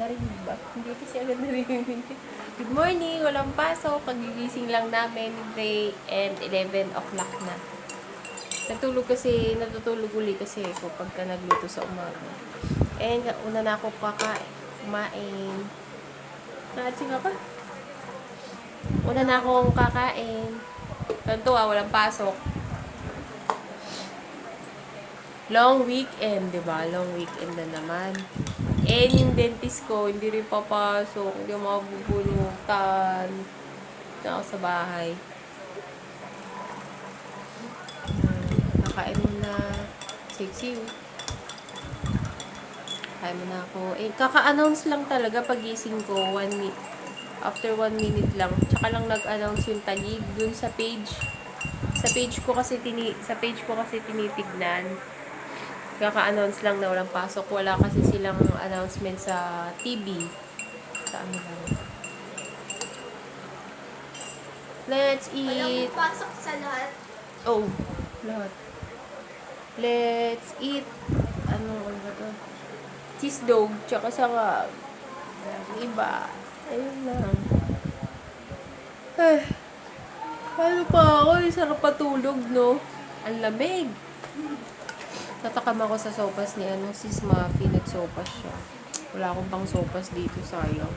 Narinig ba? Hindi kasi agad narinig. Good morning! Walang pasok. Kagigising lang namin ni Dre and 11 o'clock na. Natutulog uli kasi ako pagka nagluto sa umaga. And una na ako kumain. Nakatsi nga pa? Una na akong kakain. Kanto walang pasok. Long weekend, di ba? Long weekend na naman. And yung dentist ko, hindi rin papasok. Hindi mabubunutan. Diyan ako sa bahay. Nakain mo na. Sexy. Kain mo na ako. Eh, kaka-announce lang talaga pagising ko. After 1 minute lang. Tsaka lang nag-announce yung talig dun sa page. Sa page ko kasi tinitignan. Kaka-announce lang na walang pasok. Wala kasi silang announcement sa TV. Sa ano lang. Let's eat. Walang pasok sa lahat. Oh, lahat. Let's eat. Ano ba to? Cheese dog. Tsaka sangag. Iba. Ayun lang. Eh. Paano pa ako? Sarap patulog, no? Ang lamig. Tatakam ako sa sopas ni sis Muffy. Nag-sopas siya. Wala akong pang sopas dito, sayang.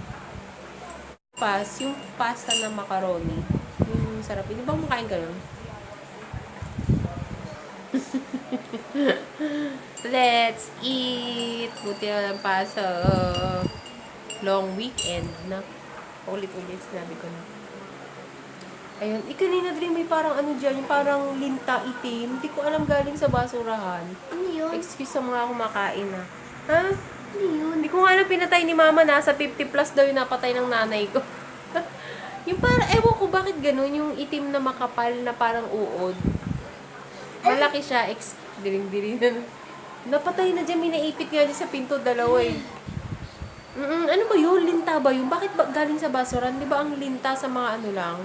Yung pasta na macaroni. Sarap. Hindi ba makain ka nun? Let's eat! Buti na lang pasok. Long weekend na. Ulit-ulit sinabi ko na. Ayun. Kanina din may parang dyan, yung parang linta itim. Hindi ko alam galing sa basurahan. Ano yun? Excuse sa mga kumakain na. Ha? Ano yun? Hindi ko nga alam pinatay ni mama. Nasa 50 plus daw yung napatay ng nanay ko. Yung parang, ewan ko bakit ganun, yung itim na makapal na parang uod. Malaki siya, diring-diring na. Napatay na dyan, may naipit nga dyan sa pinto, dalawa eh. Ano ba yun? Linta ba yun? Bakit ba galing sa basuran? Di ba ang linta sa mga lang?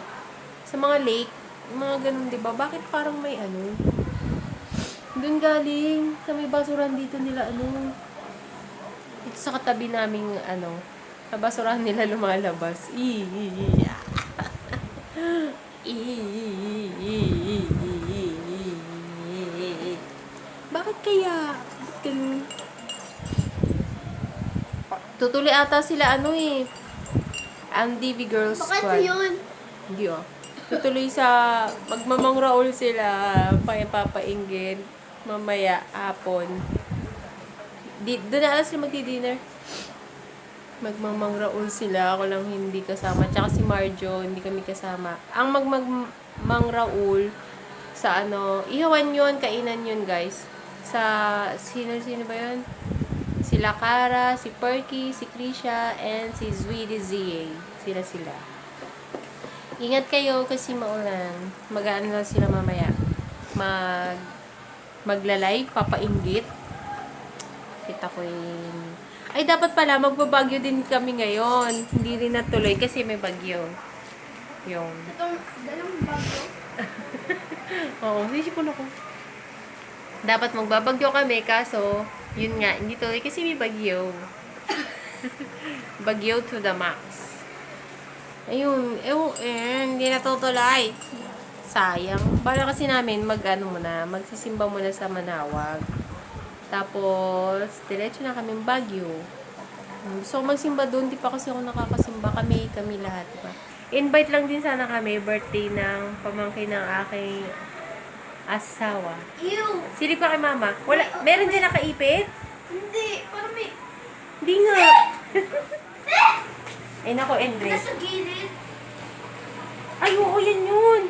Sa mga lake, mga ganun, di ba? Bakit parang may doon galing, sa may basuran dito nila, dito sa katabi naming, sa basuran nila lumalabas. Bakit kaya? Bakit ganun? Tutuloy ata sila, ang DV Girls Bakit Squad. yun? Hindi tutuloy sa magmamang Raul sila, papainggit mamaya hapon. Doon na alas sila magdi-dinner. Magmamang Raul sila, ako lang hindi kasama. Tsaka si Marjo, hindi kami kasama. Ang magmamang Raul sa ihawan yun, kainan yun guys. Sa, sino ba yun? Sila Cara, si Perky, si Krisha, and si Zwidi Zia. Sila. Ingat kayo kasi maulan. Mag-ano lang sila mamaya. Magla-live, papainggit. Kita ko yun. Ay, dapat pala, magbabagyo din kami ngayon. Hindi rin natuloy kasi may bagyo. Yung. Itong dalawang bago. Oo, naisipon ako. Dapat magbabagyo kami, kaso, yun nga, hindi tuloy kasi may bagyo. Bagyo to the max. Ayun, hindi natutuloy. Sayang. Bala kasi namin magsisimba muna sa Manawag. Tapos, diretso na kami Baguio. So, magsimba doon. Di pa kasi ako nakakasimba. Kami lahat. Diba? Invite lang din sana kami. Birthday ng pamangkin ng aking asawa. Ew! Sili ko kay mama. Wala, meron dyan nakaipit? Hindi. Parang may... Hindi nga. Ay, nako, Andre. Nasa gilid. Ay, oo, yan yun.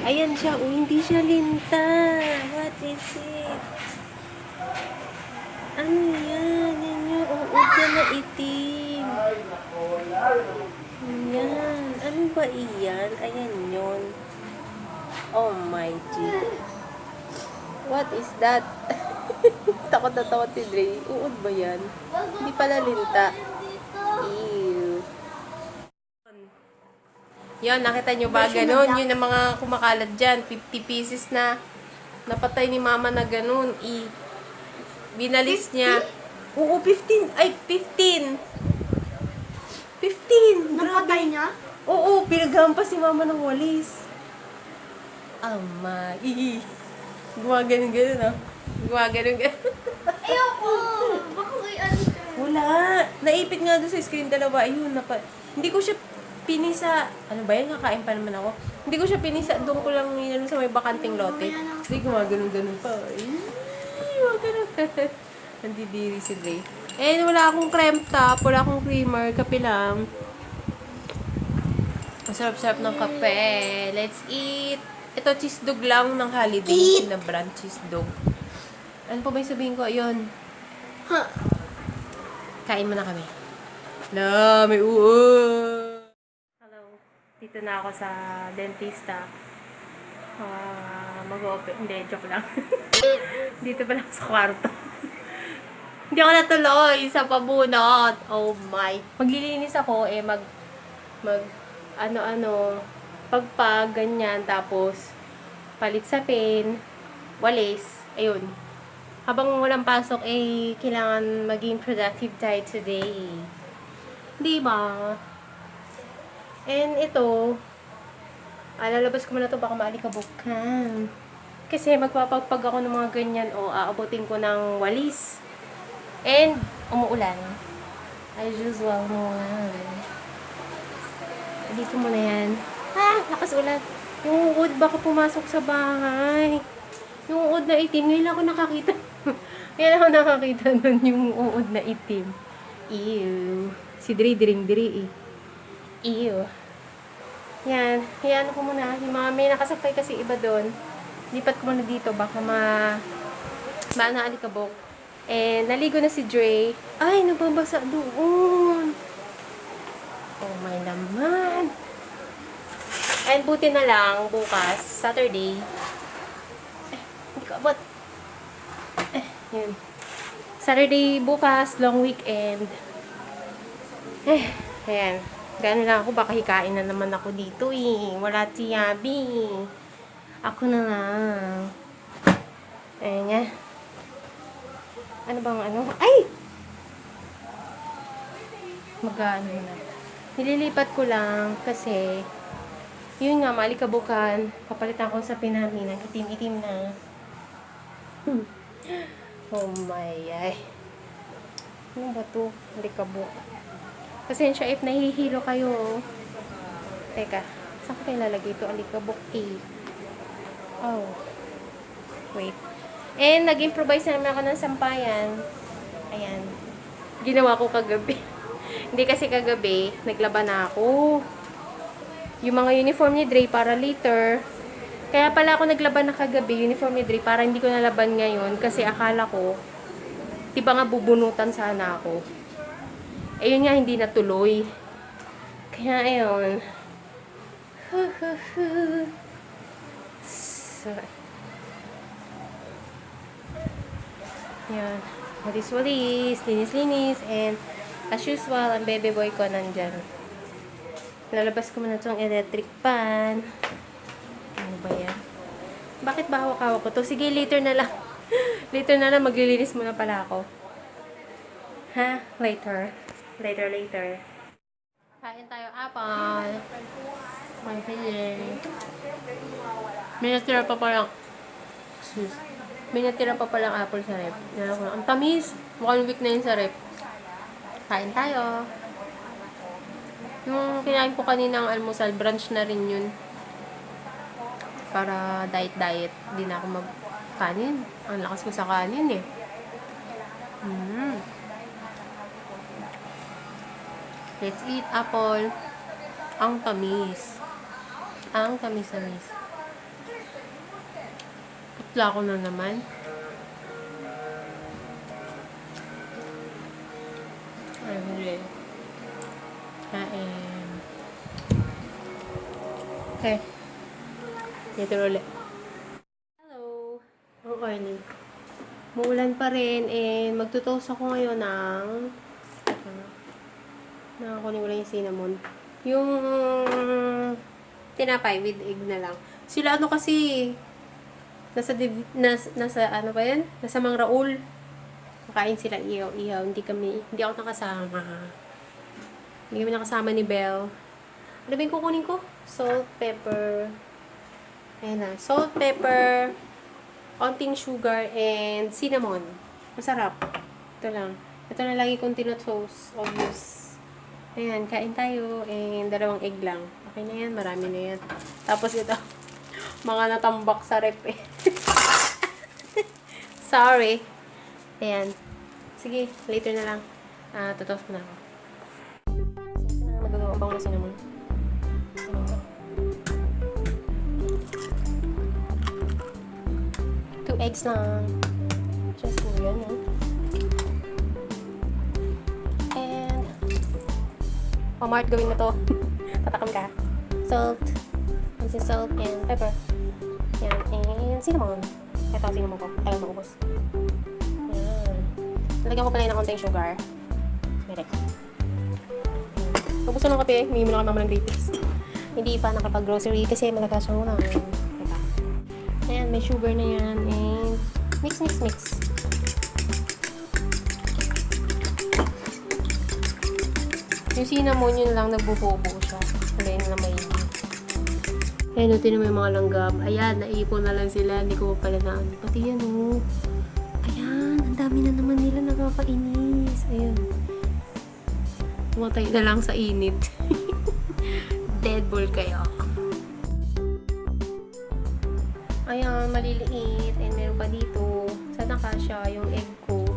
Ayan siya. Hindi siya linta. What is it? Ano yan? Yan yung uod na itim. Yan. Ano ba iyan? Ayan yun. Oh my G. What is that? Takot na takot si Dre. Uod ba yan? Hindi pala linta. Ew. Yan, nakita nyo ba? Ganon. Yun ang mga kumakalat dyan. 50 pieces na napatay ni mama na ganon. Binalis niya. Oo, 15. Ay, 15. 15. Napatay niya? Oo, pinaghampas si mama ng walis. Ama. Gumaganon-ganon, ah. Gumaganon-ganon. Ayoko! Baka may ano ka. Wala. Naipit nga doon sa screen dalawa. Ayun, hindi ko siya pinisa. Ano ba yan? Kakain pa naman ako. Hindi ko siya pinisa. Doon ko lang yun sa may bakanting lote. Hindi, gumaganon-ganon pa. Ay, gumaganon. Nandidiri si Dre. And wala akong creme top. Wala akong creamer. Kape lang. Ang sarap-sarap ng kape. Let's eat. Ito, cheese dog lang ng holiday. Na brand cheese dog. Ano pa ba yung sabihin ko? Ayun. Ha? Kain mo na kami. La, may uod. Hello. Dito na ako sa dentista. Mag-open. Hindi, joke lang. Dito pa lang sa kwarto. Hindi ako natuloy sa pabunot. Oh my. Maglilinis ako, ano-ano, pagpag, ganyan, tapos, palit sa pen, walis, ayun. Habang walang pasok, kailangan maging productive tayo today. Di ba? And ito, lalabas ko muna to baka maalikabok ka. Kasi magpapagpag ako ng mga ganyan o aabutin ko ng walis. And umuulan. As usual, umuulan. Dito muna yan. Lakas ulan. Yung uod baka pumasok sa bahay. Yung uod na itim, ngayon lang ako nakakita. Ngayon ako nakakita nun yung uod na itim. Ew. Si Diri eh. Ew. Yan. Yan ko muna. Yung mga may nakasakay kasi iba doon. Lipat ko muna dito. Baka naalikabok. And naligo na si Dre. Ay, nagbabasa doon. Oh my naman. And buti na lang bukas, Saturday. Hindi ko abot. Yun. Saturday bukas, long weekend. Ayan. Gano'n lang ako, baka hikain na naman ako dito Wala si Yabi. Ako na lang. Ayan nga. Ano bang ano? Ay! Mag-ano na. Nililipat ko lang kasi yun nga, malikabukan. Papalitan ko sa pinamin. Itim-itim na. Oh my ay. Ano ba to? Malikabok. Pasensya if nahihilo kayo. Teka. Saan ko kayo lalagay ito? Alikabok Oh. Wait. And nag-improvise na naman ako ng sampayan. Ayan. Ginawa ko kagabi. Hindi kasi kagabi, naglaba na ako. Yung mga uniform ni Dre para later. Kaya pala ako naglaban na kagabi, uniform ni Dre, para hindi ko nalaban ngayon. Kasi akala ko, diba nga bubunutan sana ako. Yun nga, hindi natuloy. Kaya ayun. So, yan. Walis-walis, linis-linis, and as usual, ang baby boy ko nandyan. Lalabas ko muna itong electric pan. Ano ba yan? Bakit ba hawak-hawak ko to? Sige, later na lang. Later na lang, maglilinis muna pala ako. Ha? Later. Later. Kain tayo apple. May feeling. May natira pa palang. May natira pa palang apple sa rep. Ang tamis. Mukhang weak na yun sa rep. Kain tayo. Yung kinain ko kaninang almusal, brunch na rin yun. Para diet. Hindi na ako mag-kanin. Ang lakas ko sa kanin eh. Let's eat apple. Ang tamis. Ang tamis-tamis. Putla ko na naman. Ay, huli. Kain. Okay. Dito ulit. Hello. Ang early. Muulan pa rin. And magtutoast ako ngayon ng kunin ko lang yung cinnamon. Yung tinapay with egg na lang. Sila ano kasi nasa ano ba yan? Nasa Mang Raul. Kakain sila ihaw-ihaw. Hindi ako nakasama. Hindi kami nakasama ni Belle. Ano ba yung kukunin ko? Salt, pepper. Ayan na. Salt, pepper, konting sugar, and cinnamon. Masarap. Ito lang. Ito na lagi kong tinotoast. Obvious. Ayan, kain tayo. And 2 egg lang. Okay na yan. Marami na yan. Tapos ito. Mga natambak sa rep eh. Sorry. Ayan. Sige, later na lang. Tutos mo na ako. Magagawa bang na cinnamon? 2 eggs lang. Just mo yan, no? And, Mart, gawin mo to. Tatakam ka. Salt. This salt and pepper. Yan. And cinnamon. Ito ang cinnamon ko. Tagal maubos. Yan. Nalagyan ko pala yun ng konting sugar. Merek. Ubus na ng kape. May muna kami mama ng latest. Hindi pa nakapag-grocery kasi malakas siya muna. Teka. Ayan, may sugar na yan. And mix. Yung cinnamon, yun lang nagbububo siya. Wala yun na may. Ayan, natin naman yung mga langgam. Ayan, naipon na lang sila. Hindi ko pala na ano. Pati yan, oh. Ayan, ang dami na naman nila nakakainis. Ayan. Tumatay na lang sa init. Deadball kayo. Ayan, maliliit. And meron pa dito. Sana kasya yung egg ko.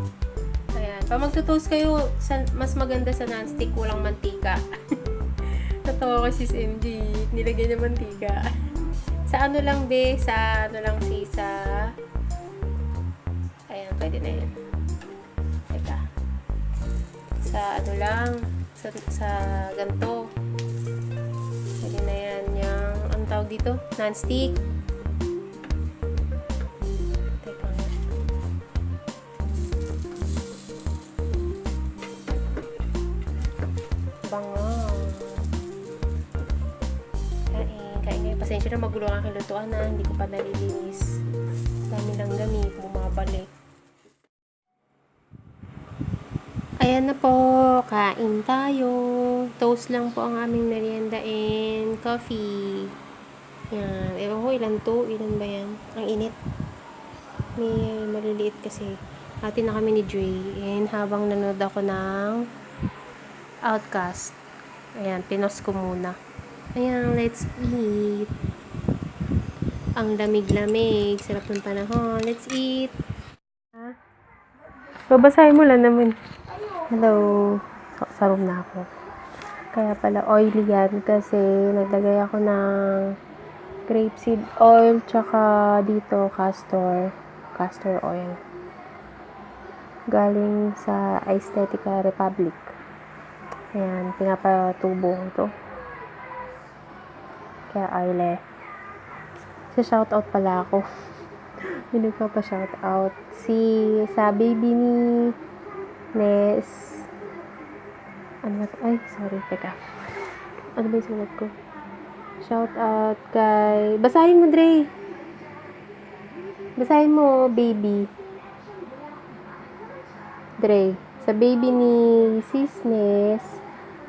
Ayan. Pag magtutoast kayo, mas maganda sa non-stick, walang mantika. Natawa ko si MG. Nilagyan niya mantika. Sa ano lang, be? Sa ano lang, sa... Ayan, pwede na yan. Teka. Sa ano lang, sa ganito. Pwede na yan. Yung, ang tawag dito? Non-stick. Teka nga. Bango. Kain ngayon. Pasensya na magulo ang aking lutuan na. Hindi ko pa nalilinis. Dami lang gamit. Bumabalik. Ayan na po. Kain tayo. Toast lang po ang aming merienda and coffee. Yan. Ewan ko ilan to. Ilan ba yan? Ang init. May maliliit kasi. Atin na kami ni Dre. And habang nanood ako ng Outcast. Ayan. Pinos ko muna. Ayan, let's eat. Ang lamig-lamig. Sarap ng panahon. Let's eat. Babasahin mo lang naman. Hello. Sa room na ako. Kaya pala oily yan kasi naglagay ako ng grapeseed oil tsaka dito castor oil. Galing sa Aesthetica Republic. Ayan, pinapatubo ko to. Kaya oily. Shoutout pala ako. May nagpapa-shoutout. Sa baby ni Nes. Ano ba? Ay, sorry. Teka. Ano ba yung sulat ko? Shoutout kay... Basahin mo, Dre. Basahin mo, baby. Dre. Sa baby ni Sis Nes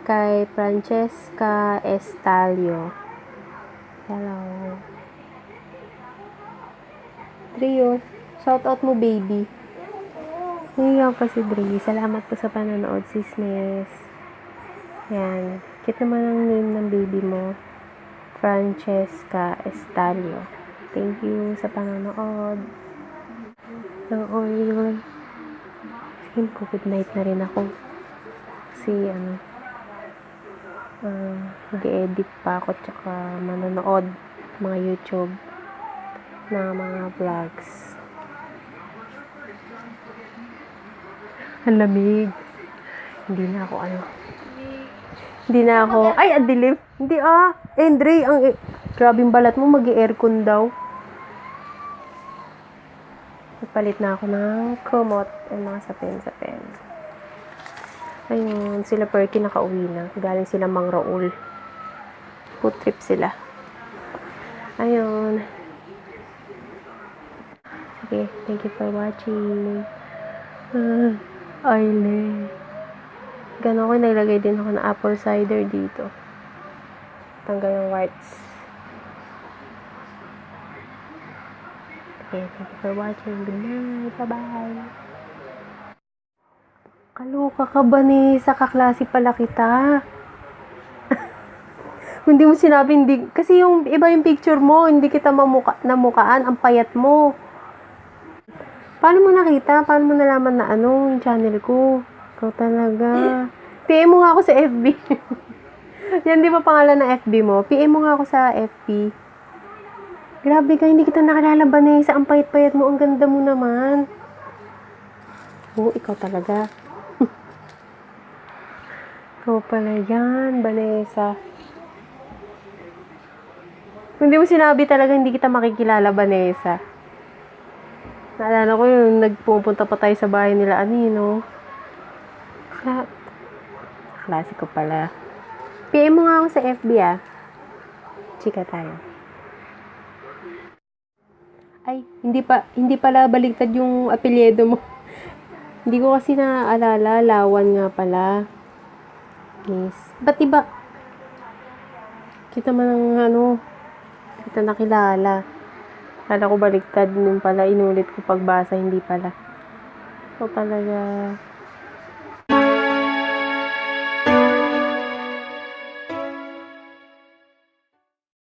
kay Francesca Estalio. Hello. Dre, shoutout mo, baby. Ngayon pa si Dre. Salamat po sa panonood, Sis Nes. Yan. Cute naman ang name ng baby mo. Francesca Estalio. Thank you sa panonood. Oy. Sige, good night na rin ako. Kasi, mag-edit pa ako tsaka manonood mga YouTube na mga vlogs. Ang lamig. Hindi na ako ay, ang dilim. Hindi Andre, grabing balat mo, mag-aircon daw. Nagpalit na ako ng kumot at mga sapin. Ayun, sila Perky nakauwi na. Galing sila Mang Raul. Food trip sila. Ayun. Okay, thank you for watching. Oily. Gano'n ko, nilagay din ako ng apple cider dito. Tanggal ng whites. Okay, thank you for watching. Good night. Bye-bye. Kaloka ka ba ni sa kaklase pala kita? Kung di mo sinabi, hindi, kasi yung iba yung picture mo, hindi kita namukaan, ang payat mo. Paano mo nakita? Paano mo nalaman na yung channel ko? Ikaw talaga. PM mo nga ako sa FB. Yan di ba pangalan ng FB mo? PM mo nga ako sa FB. Grabe ka, hindi kita nakilala, Vanessa. Ang payat-payat mo, ang ganda mo naman. Oo, ikaw talaga. Ikaw pala yan, Vanessa. Kung di mo sinabi talaga, hindi kita makikilala, Vanessa. Naalala ko yung nagpupunta pa tayo sa bahay nila, Anino. Klase ko pala. PM mo nga ako sa FB, Chika tayo. Ay, hindi pala baligtad yung apelyido mo. Hindi ko kasi naaalala, Lawan nga pala. Yes. Ba't iba? Kita man ang kita nakilala. Kala ko baligtad nung pala, inulit ko pagbasa, hindi pala. So talaga,